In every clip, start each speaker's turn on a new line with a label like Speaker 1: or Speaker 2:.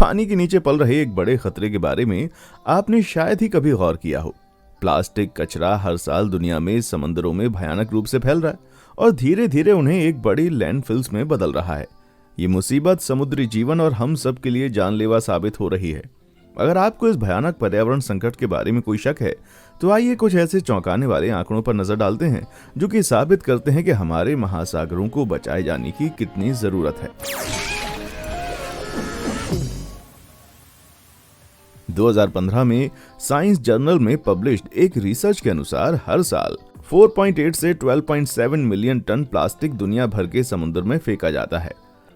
Speaker 1: पानी के नीचे पल रहे एक बड़े खतरे के बारे में आपने शायद ही कभी गौर किया हो। प्लास्टिक कचरा हर साल दुनिया में समंदरों में भयानक रूप से फैल रहा है और धीरे धीरे उन्हें एक बड़ी लैंडफिल्स में बदल रहा है। ये मुसीबत समुद्री जीवन और हम सब के लिए जानलेवा साबित हो रही है। अगर आपको इस भयानक पर्यावरण संकट के बारे में कोई शक है तो आइए कुछ ऐसे चौंकाने वाले आंकड़ों पर नजर डालते हैं जो कि साबित करते हैं कि हमारे महासागरों को बचाए जाने की कितनी जरूरत है। 2015 में साइंस जर्नल में पब्लिश्ड एक रिसर्च के अनुसार हर साल 4.8 से 12.7 मिलियन टन प्लास्टिक दुनिया भर के समुद्र में फेंका जाता है।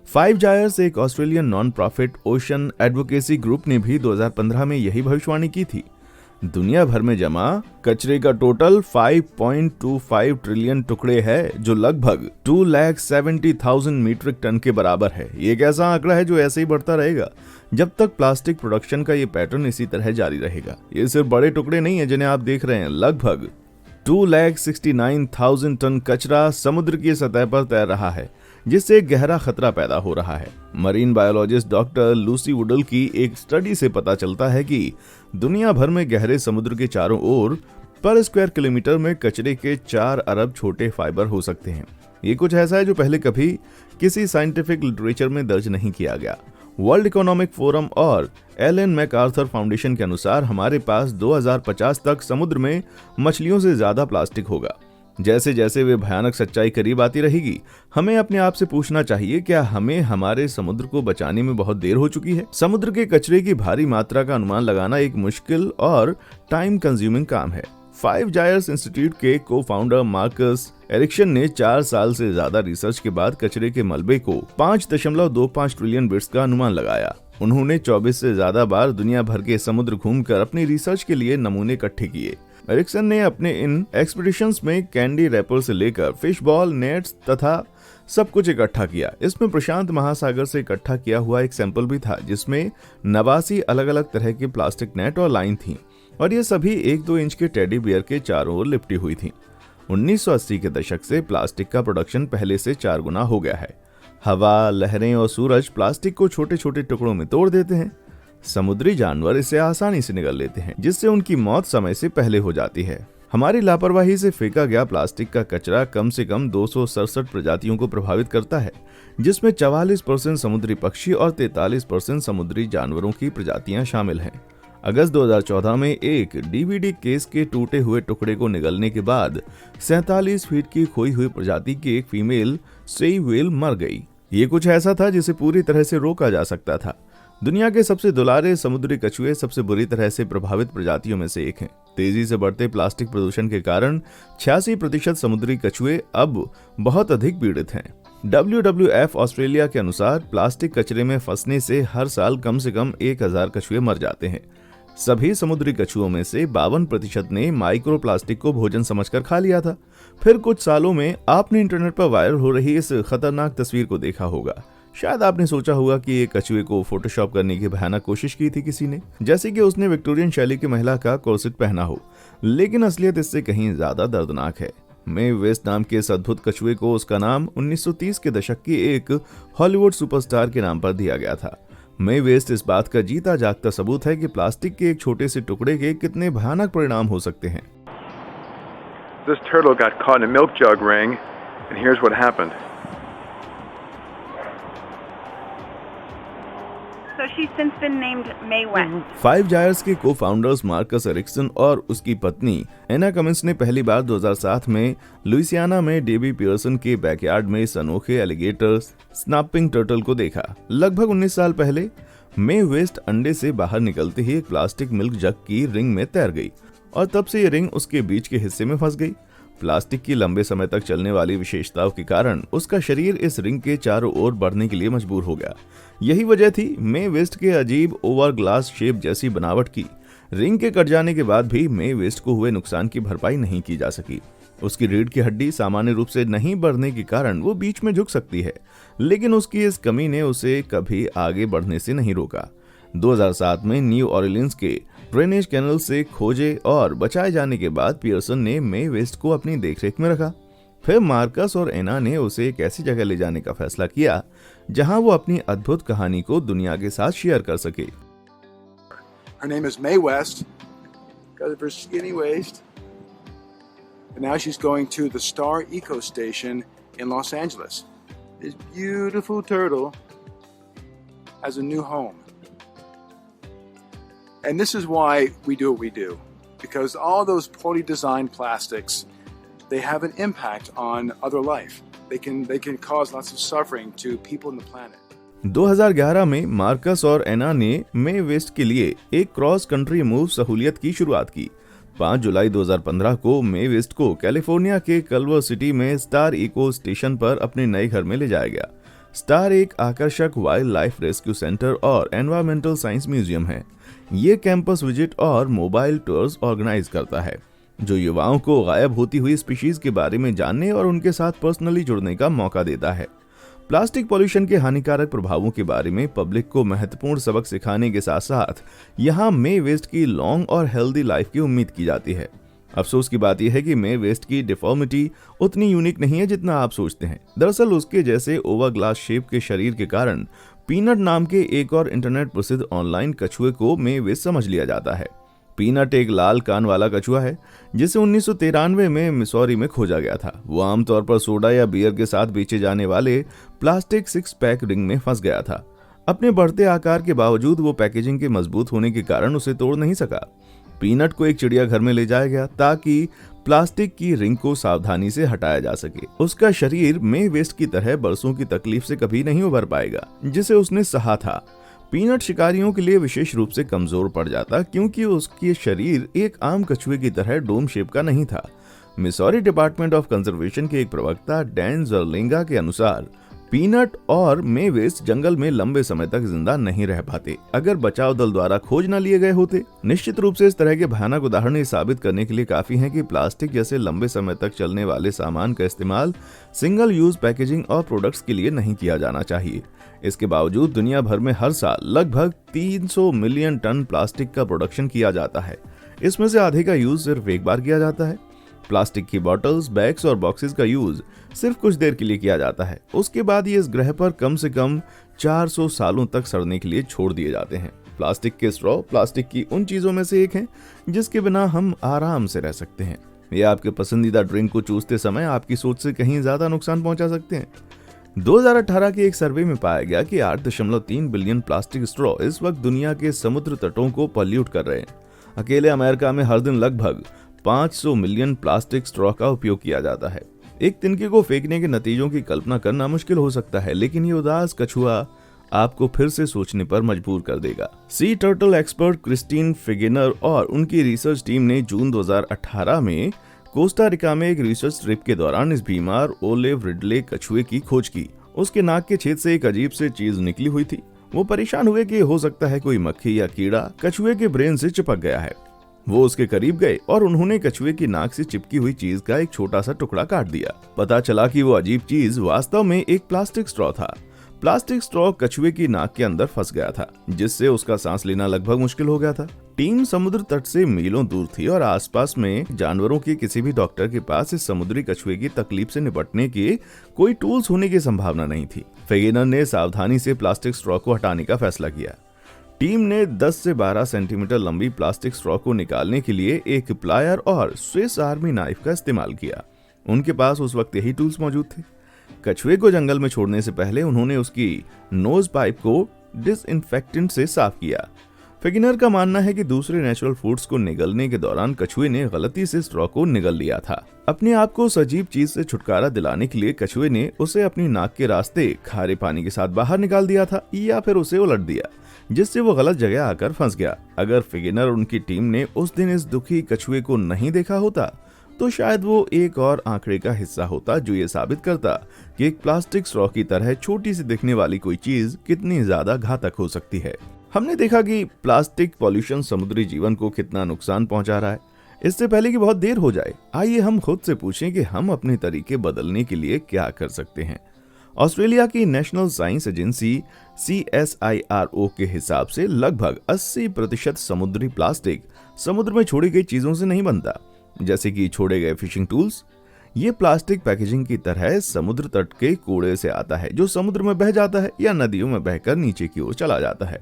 Speaker 1: फाइव जायर्स, एक Australian non profit ocean advocacy group ने भी 2015 में यही भविष्यवाणी की थी। दुनिया भर में जमा कचरे का टोटल 5.25 ट्रिलियन टुकड़े है, जो लगभग 270,000 मीट्रिक टन के बराबर है। ये एक ऐसा आंकड़ा है जो ऐसे ही बढ़ता रहेगा जब तक प्लास्टिक प्रोडक्शन का ये पैटर्न इसी तरह जारी रहेगा। ये सिर्फ बड़े टुकड़े नहीं है जिन्हें आप देख रहे हैं, लगभग 269,000 टन कचरा समुद्र की सतह पर तैर रहा है, जिससे एक गहरा खतरा पैदा हो रहा है। मरीन बायोलॉजिस्ट डॉक्टर लूसी वुडल की एक स्टडी से पता चलता है कि दुनिया भर में गहरे समुद्र के चारों ओर पर स्क्वायर किलोमीटर में कचरे के 4 अरब छोटे फाइबर हो सकते हैं। ये कुछ ऐसा है जो पहले कभी किसी साइंटिफिक लिटरेचर में दर्ज नहीं किया गया। वर्ल्ड इकोनॉमिक फोरम और एलन मैकआर्थर फाउंडेशन के अनुसार हमारे पास 2050 तक समुद्र में मछलियों से ज्यादा प्लास्टिक होगा। जैसे जैसे वे भयानक सच्चाई करीब आती रहेगी, हमें अपने आप से पूछना चाहिए, क्या हमें हमारे समुद्र को बचाने में बहुत देर हो चुकी है? समुद्र के कचरे की भारी मात्रा का अनुमान लगाना एक मुश्किल और टाइम कंज्यूमिंग काम है। फाइव जायर्स इंस्टीट्यूट के को फाउंडर मार्कस एरिक्सन ने 4 साल से ज्यादा रिसर्च के बाद कचरे के मलबे को 5.25 ट्रिलियन बिट्स का अनुमान लगाया। उन्होंने 24 से ज्यादा बार दुनिया भर के समुद्र घूमकर अपनी रिसर्च के लिए नमूने इकट्ठे किए। एरिक्सन ने अपने इन एक्सपीडिशंस में कैंडी रैपर से लेकर फिश बॉल, नेट्स तथा सब कुछ इकट्ठा किया। इसमें प्रशांत महासागर से इकट्ठा किया हुआ एक सैंपल भी था, जिसमें 89 अलग अलग तरह के प्लास्टिक नेट और लाइन थी, और ये सभी 1-2 इंच के टेडी बियर के चारों ओर लिपटी हुई थी। 1980 के दशक से प्लास्टिक का प्रोडक्शन पहले से 4 गुना हो गया है। हवा, लहरें और सूरज प्लास्टिक को छोटे छोटे टुकड़ों में तोड़ देते हैं। समुद्री जानवर इसे आसानी से निगल लेते हैं, जिससे उनकी मौत समय से पहले हो जाती है। हमारी लापरवाही से फेंका गया प्लास्टिक का कचरा कम से कम 267 प्रजातियों को प्रभावित करता है, जिसमें 44% समुद्री पक्षी और 43% समुद्री जानवरों की प्रजातियां शामिल हैं। अगस्त 2014 में एक डीवीडी केस के टूटे हुए टुकड़े को निगलने के बाद 47 फीट की खोई हुई प्रजाति की एक फीमेल सेई व्हेल मर गई। ये कुछ ऐसा था जिसे पूरी तरह से रोका जा सकता था। दुनिया के सबसे दुलारे समुद्री कछुए सबसे बुरी तरह से प्रभावित प्रजातियों में से एक हैं। तेजी से बढ़ते प्लास्टिक प्रदूषण के कारण 86% समुद्री कछुए अब बहुत अधिक पीड़ित हैं। WWF ऑस्ट्रेलिया के अनुसार प्लास्टिक कचरे में फंसने से हर साल कम से कम 1000 कछुए मर जाते हैं। सभी समुद्री कछुओं में से 52% ने माइक्रो प्लास्टिक को भोजन समझकर खा लिया था। फिर कुछ सालों में आपने इंटरनेट पर वायरल हो रही इस खतरनाक तस्वीर को देखा होगा। शायद आपने सोचा होगा कि एक कछुए को फोटोशॉप करने की भयानक कोशिश की थी किसी ने, जैसे कि उसने विक्टोरियन शैली की महिला का कोर्सेट पहना हो, लेकिन असलियत इससे कहीं ज्यादा दर्दनाक है। मे वेस्ट नाम के इस अद्भुत कछुए को उसका नाम 1930 के दशक की एक हॉलीवुड सुपरस्टार के नाम पर दिया गया था। मे वेस्ट इस बात का जीता जागता सबूत है कि प्लास्टिक के एक छोटे से टुकड़े के कितने भयानक परिणाम हो सकते हैं।
Speaker 2: This turtle got caught in a milk jug ring, and here's what happened.
Speaker 3: So she's since been named Mae West.
Speaker 1: Five जायर्स के को फाउंडर्स मार्कस एरिक्सन और उसकी पत्नी एना कमिंस ने पहली बार 2007 में लुइसियाना में डेबी पियर्सन के बैकयार्ड में इस अनोखे एलिगेटर स्नैपिंग टर्टल को देखा। लगभग 19 साल पहले मे वेस्ट अंडे से बाहर निकलते ही एक प्लास्टिक मिल्क जग की रिंग में तैर गई, और तब से ये रिंग उसके बीच के हिस्से में फंस गई। प्लास्टिक की लंबे समय तक चलने वाली विशेषताओं के कारण उसका शरीर इस रिंग के चारों ओर बढ़ने के लिए मजबूर हो गया। यही वजह थी मे वेस्ट के अजीब ओवर ग्लास शेप जैसी बनावट की। रिंग के कट जाने के बाद भी मे वेस्ट को हुए नुकसान की भरपाई नहीं की जा सकी। उसकी रीढ़ की हड्डी सामान्य रूप से नहीं बढ़ने के कारण वो बीच में झुक सकती है, लेकिन उसकी इस कमी ने उसे कभी आगे बढ़ने से नहीं रोका। 2007 में न्यू ऑरलियंस के ड्रेनेज कैनल से खोजे और बचाए जाने के बाद पियर्सन ने मे वेस्ट को अपनी देखरेख में रखा। फिर मार्कस और एना ने उसे एक ऐसी जगह ले जाने का फैसला किया जहां वो अपनी अद्भुत कहानी को दुनिया के साथ शेयर कर सके।
Speaker 4: Her name is Mae West because of her skinny waist. And now she's going to the Star Eco Station in Los Angeles. This beautiful turtle has a new home. And this is why we do what we do. Because all those poorly designed plastics, they have an impact on other life. They can cause lots of suffering to people on the planet.
Speaker 1: 2011 में Marcus और एना ने मे waste के लिए एक cross country move सहूलियत की शुरुआत की। 5 जुलाई 2015 को मे वेस्ट को कैलिफोर्निया के कल्वर सिटी में स्टार इको स्टेशन पर अपने नए घर में ले जाया गया। स्टार एक आकर्षक वाइल्ड लाइफ रेस्क्यू सेंटर और एनवायरमेंटल साइंस म्यूजियम है। ये कैंपस विजिट और मोबाइल टूर्स ऑर्गेनाइज करता है, जो युवाओं को गायब होती हुई स्पीशीज के बारे में जानने और उनके साथ पर्सनली जुड़ने का मौका देता है। प्लास्टिक पॉल्यूशन के हानिकारक प्रभावों के बारे में पब्लिक को महत्वपूर्ण सबक सिखाने के साथ साथ यहाँ मे वेस्ट की लॉन्ग और हेल्दी लाइफ की उम्मीद की जाती है। अफसोस की बात यह है कि मे वेस्ट की डिफॉर्मिटी उतनी यूनिक नहीं है जितना आप सोचते हैं। दरअसल उसके जैसे ओवर ग्लास शेप के शरीर के कारण पीनट नाम के एक और इंटरनेट प्रसिद्ध ऑनलाइन कछुए को मे वेस्ट समझ लिया जाता है। पीनट एक लाल कान वाला कछुआ है जिसे 1993 में मिसौरी में खोजा गया था। वो आमतौर पर सोडा या बियर के साथ बेचे जाने वाले प्लास्टिक 6 पैक रिंग में फंस गया था। अपने बढ़ते आकार के बावजूद वो पैकेजिंग के मजबूत होने के कारण उसे तोड़ नहीं सका। पीनट को एक चिड़ियाघर में ले जाया गया ताकि प्लास्टिक की रिंग को सावधानी से हटाया जा सके। उसका शरीर मे वेस्ट की तरह बरसों की तकलीफ से कभी नहीं उभर पाएगा जिसे उसने सहा था। पीनट शिकारियों के लिए विशेष रूप से कमजोर पड़ जाता क्योंकि उसके शरीर एक आम कछुए की तरह डोम शेप का नहीं था। मिसौरी डिपार्टमेंट ऑफ कंजर्वेशन के एक प्रवक्ता डैन जर्लिंगा के अनुसार पीनट और मे वेस्ट जंगल में लंबे समय तक जिंदा नहीं रह पाते अगर बचाव दल द्वारा खोज न लिए गए होते। निश्चित रूप से इस तरह के भयानक उदाहरण साबित करने के लिए काफी हैं कि प्लास्टिक जैसे लंबे समय तक चलने वाले सामान का इस्तेमाल सिंगल यूज पैकेजिंग और प्रोडक्ट्स के लिए नहीं किया जाना चाहिए। इसके बावजूद दुनिया भर में हर साल लगभग 300 मिलियन टन प्लास्टिक का प्रोडक्शन किया जाता है। इसमें से आधे का यूज सिर्फ एक बार किया जाता है। प्लास्टिक की बॉटल्स, बैग्स और बॉक्सेस का यूज सिर्फ कुछ देर के लिए किया जाता है। उसके बाद ये इस ग्रह पर कम से कम 400 सालों तक सड़ने के लिए छोड़ दिए जाते हैं। प्लास्टिक के स्ट्रॉ प्लास्टिक की उन चीजों में से एक है जिसके बिना हम आराम से रह सकते हैं। ये आपके पसंदीदा ड्रिंक को चूसते समय आपकी सोच से कहीं ज्यादा नुकसान पहुंचा सकते हैं। 2018 के एक सर्वे में पाया गया कि 8.3 बिलियन प्लास्टिक स्ट्रॉ इस वक्त दुनिया के समुद्र तटों को पॉल्यूट कर रहे हैं। अकेले अमेरिका में हर दिन लगभग 500 मिलियन प्लास्टिक स्ट्रॉ का उपयोग किया जाता है। एक तिनके को फेंकने के नतीजों की कल्पना करना मुश्किल हो सकता है, लेकिन ये उदास कछुआ आपको फिर से सोचने पर मजबूर कर देगा। सी टर्टल एक्सपर्ट क्रिस्टीन फिगेनर और उनकी रिसर्च टीम ने जून 2018 में कोस्टा रिका में एक रिसर्च ट्रिप के दौरान इस बीमार ओलिव रिडले कछुए की खोज की। उसके नाक के छेद से एक अजीब से चीज निकली हुई थी। वो परेशान हुए कि हो सकता है कोई मक्खी या कीड़ा कछुए के ब्रेन से चिपक गया है। वो उसके करीब गए और उन्होंने कछुए की नाक से चिपकी हुई चीज का एक छोटा सा टुकड़ा काट दिया। पता चला कि वो अजीब चीज वास्तव में एक प्लास्टिक स्ट्रॉ था। प्लास्टिक स्ट्रॉ कछुए की नाक के अंदर फंस गया था, जिससे उसका सांस लेना लगभग मुश्किल हो गया था। टीम समुद्र तट से मीलों दूर थी और आसपास में जानवरों के किसी भी डॉक्टर के पास इस समुद्री कछुए की तकलीफ से निपटने के कोई टूल्स होने की संभावना नहीं थी। फेगेनर ने सावधानी से प्लास्टिक स्ट्रॉ को हटाने का फैसला किया। टीम ने 10 से 12 सेंटीमीटर लंबी प्लास्टिक स्ट्रॉ को निकालने के लिए एक प्लायर और स्विस आर्मी नाइफ का इस्तेमाल किया। उनके पास उस वक्त यही टूल्स मौजूद थे। कछुए को जंगल में छोड़ने से पहले उन्होंने उसकी नोज पाइप को डिसइंफेक्टेंट से साफ किया। फेगिनर का मानना है कि दूसरे नेचुरल फूड्स को निगलने के दौरान कछुए ने गलती से स्ट्रॉ को निगल लिया था। अपने आप को उस अजीब चीज से छुटकारा दिलाने के लिए कछुए ने उसे अपनी नाक के रास्ते खारे पानी के साथ बाहर निकाल दिया था या फिर उसे उलट दिया, जिससे वो गलत जगह आकर फंस गया। अगर फेगिनर और उनकी टीम ने उस दिन इस दुखी कछुए को नहीं देखा होता तो शायद वो एक और आंकड़े का हिस्सा होता जो ये साबित करता कि एक प्लास्टिक स्ट्रॉ की तरह छोटी सी दिखने वाली कोई चीज कितनी ज्यादा घातक हो सकती है। हमने देखा कि प्लास्टिक पॉल्यूशन समुद्री जीवन को कितना नुकसान पहुंचा रहा है। इससे पहले कि बहुत देर हो जाए, आइए हम खुद से पूछें कि हम अपने तरीके बदलने के लिए क्या कर सकते हैं। ऑस्ट्रेलिया की नेशनल साइंस एजेंसी CSIRO के हिसाब से लगभग 80% समुद्री प्लास्टिक समुद्र में छोड़ी गई चीजों से नहीं बनता, जैसे कि छोड़े गए फिशिंग टूल्स। ये प्लास्टिक पैकेजिंग की तरह समुद्र तट के कूड़े से आता है, जो समुद्र में बह जाता है या नदियों में बहकर नीचे की ओर चला जाता है।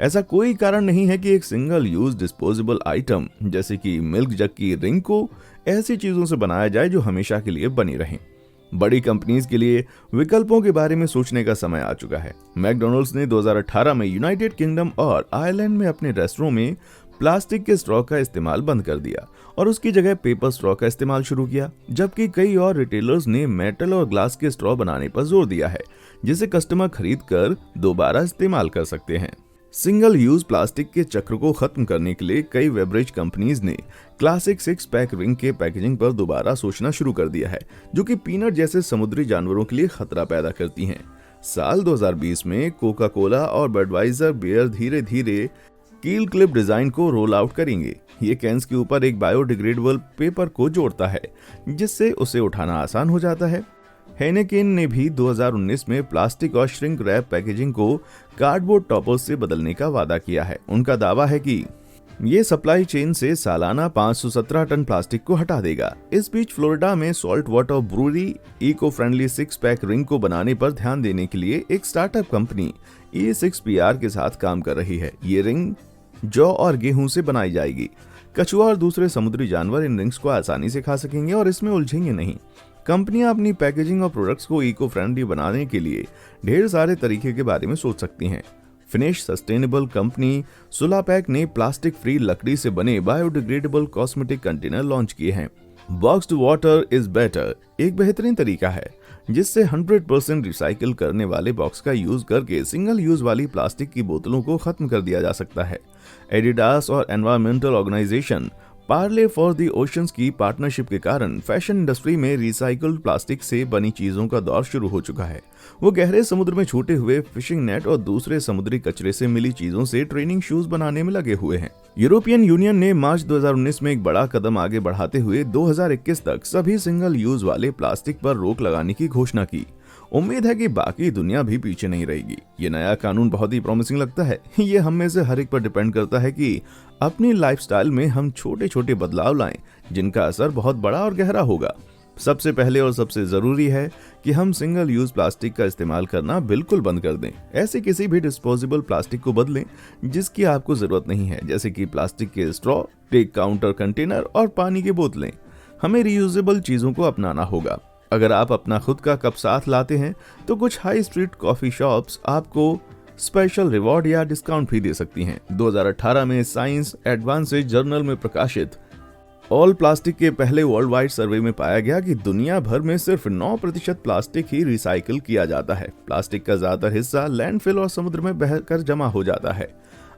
Speaker 1: ऐसा कोई कारण नहीं है कि एक सिंगल यूज डिस्पोजेबल आइटम जैसे कि मिल्क जग की रिंग को ऐसी चीजों से बनाया जाए जो हमेशा के लिए बनी रहें। बड़ी कंपनीज के लिए विकल्पों के बारे में सोचने का समय आ चुका है। मैकडॉनल्ड्स ने 2018 में यूनाइटेड किंगडम और आयरलैंड में अपने रेस्टोरों में प्लास्टिक के स्ट्रॉ का इस्तेमाल बंद कर दिया और उसकी जगह पेपर स्ट्रॉ का इस्तेमाल शुरू किया, जबकि कई और रिटेलर्स ने मेटल और ग्लास के स्ट्रॉ बनाने पर जोर दिया है, जिसे कस्टमर खरीद कर दोबारा इस्तेमाल कर सकते हैं। सिंगल यूज प्लास्टिक के चक्र को खत्म करने के लिए कई बेवरेज कंपनीज ने क्लासिक 6 पैक रिंग के पैकेजिंग पर दोबारा सोचना शुरू कर दिया है, जो कि पीनट जैसे समुद्री जानवरों के लिए खतरा पैदा करती हैं। साल 2020 में कोका कोला और बडवाइजर बियर धीरे धीरे कील क्लिप डिजाइन को रोल आउट करेंगे। ये कैंस के ऊपर एक बायोडिग्रेडेबल पेपर को जोड़ता है, जिससे उसे उठाना आसान हो जाता है। हेनेकेन ने भी 2019 में प्लास्टिक और श्रिंक रैप पैकेजिंग को कार्डबोर्ड टॉपर्स से बदलने का वादा किया है। उनका दावा है कि ये सप्लाई चेन से सालाना 517 टन प्लास्टिक को हटा देगा। इस बीच फ्लोरिडा में salt water brewery eco friendly 6 pack ring को बनाने पर ध्यान देने के लिए एक स्टार्टअप कंपनी E6PR के साथ काम कर रही है। ये रिंग जौ और गेहूं से बनाई जाएगी। कछुआ और दूसरे समुद्री जानवर इन रिंग्स को आसानी से खा सकेंगे और इसमें उलझेंगे नहीं। कंपनियां अपनी पैकेजिंग और प्रोडक्ट्स को इको फ्रेंडली बनाने के लिए ढेर सारे तरीके के बारे में सोच सकती हैं। फिनिश सस्टेनेबल कंपनी सुलापैक ने प्लास्टिक फ्री लकड़ी से बने बायोडिग्रेडेबल कॉस्मेटिक कंटेनर लॉन्च किए हैं। बॉक्स्ड वाटर इज बेटर एक बेहतरीन तरीका है जिससे 100% रिसाइकिल करने वाले बॉक्स का यूज करके सिंगल यूज वाली प्लास्टिक की बोतलों को खत्म कर दिया जा सकता है। एडिडास और environmental organization Parley for the Oceans की पार्टनरशिप के कारण फैशन इंडस्ट्री में रिसाइकल्ड प्लास्टिक से बनी चीजों का दौर शुरू हो चुका है। वो गहरे समुद्र में छूटे हुए फिशिंग नेट और दूसरे समुद्री कचरे से मिली चीजों से ट्रेनिंग शूज बनाने में लगे हुए हैं। यूरोपियन यूनियन ने मार्च 2019 में एक बड़ा कदम आगे बढ़ाते हुए 2021 तक सभी सिंगल यूज वाले प्लास्टिक पर रोक लगाने की घोषणा की। उम्मीद है कि बाकी दुनिया भी पीछे नहीं रहेगी। ये नया कानून बहुत ही प्रॉमिसिंग लगता है। ये हम में से हर एक पर डिपेंड करता है कि अपनी लाइफस्टाइल में हम छोटे छोटे बदलाव लाएं, जिनका असर बहुत बड़ा और गहरा होगा। सबसे पहले और सबसे जरूरी है कि हम सिंगल यूज प्लास्टिक का इस्तेमाल करना बिल्कुल बंद कर दें। ऐसे किसी भी डिस्पोजेबल प्लास्टिक को बदलें जिसकी आपको जरूरत नहीं है, जैसे कि प्लास्टिक के स्ट्रॉ, टेक काउंटर कंटेनर और पानी की बोतलें। हमें रीयूजेबल चीजों को अपनाना होगा। अगर आप अपना खुद का कप साथ लाते हैं तो कुछ हाई स्ट्रीट कॉफी शॉप्स आपको स्पेशल रिवॉर्ड या डिस्काउंट भी दे सकती हैं। 2018 में साइंस एडवांसेज जर्नल में प्रकाशित ऑल प्लास्टिक के पहले वर्ल्ड वाइड सर्वे में पाया गया कि दुनिया भर में सिर्फ 9% प्लास्टिक ही रिसाइकिल किया जाता है। प्लास्टिक का ज्यादातर हिस्सा लैंडफिल और समुद्र में बहकर जमा हो जाता है।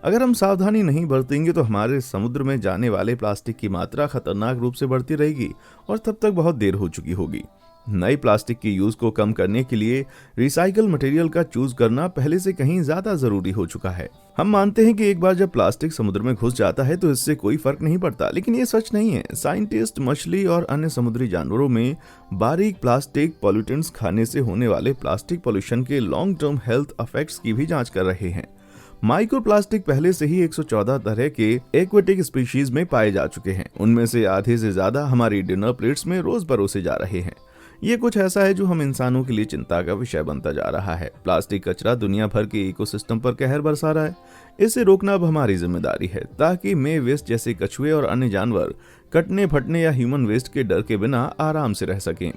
Speaker 1: अगर हम सावधानी नहीं बरतेंगे तो हमारे समुद्र में जाने वाले प्लास्टिक की मात्रा खतरनाक रूप से बढ़ती रहेगी और तब तक बहुत देर हो चुकी होगी। नई प्लास्टिक के यूज को कम करने के लिए रिसाइकल मटेरियल का चूज करना पहले से कहीं ज्यादा जरूरी हो चुका है। हम मानते हैं कि एक बार जब प्लास्टिक समुद्र में घुस जाता है तो इससे कोई फर्क नहीं पड़ता, लेकिन ये सच नहीं है। साइंटिस्ट मछली और अन्य समुद्री जानवरों में बारीक प्लास्टिक पॉल्यूटेंट्स खाने से होने वाले प्लास्टिक पॉल्यूशन के लॉन्ग टर्म हेल्थ इफेक्ट्स की भी जांच कर रहे हैं। माइक्रोप्लास्टिक पहले से ही 114 तरह के एक्वेटिक स्पीशीज में पाए जा चुके हैं। उनमें से आधे से ज्यादा हमारी डिनर प्लेट्स में रोज परोसे जा रहे हैं। ये कुछ ऐसा है जो हम इंसानों के लिए चिंता का विषय बनता जा रहा है। प्लास्टिक कचरा दुनिया भर के इकोसिस्टम पर कहर बरसा रहा है। इसे रोकना अब हमारी जिम्मेदारी है ताकि मे वेस्ट जैसे कछुए और अन्य जानवर कटने फटने या ह्यूमन वेस्ट के डर के बिना आराम से रह सकें।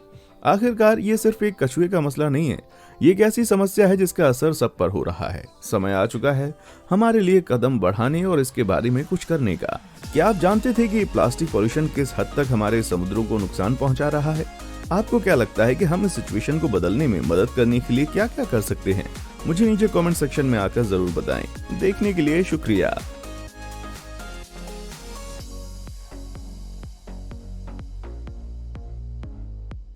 Speaker 1: आखिरकार ये सिर्फ एक कछुए का मसला नहीं है, ये एक ऐसी समस्या है जिसका असर सब पर हो रहा है। समय आ चुका है हमारे लिए कदम बढ़ाने और इसके बारे में कुछ करने का। क्या आप जानते थे कि प्लास्टिक पॉल्यूशन किस हद तक हमारे समुद्रों को नुकसान पहुंचा रहा है? आपको क्या लगता है कि हम इस सिचुएशन को बदलने में मदद करने के लिए क्या क्या कर सकते हैं? मुझे नीचे कमेंट सेक्शन में आकर जरूर बताएं। देखने के लिए शुक्रिया।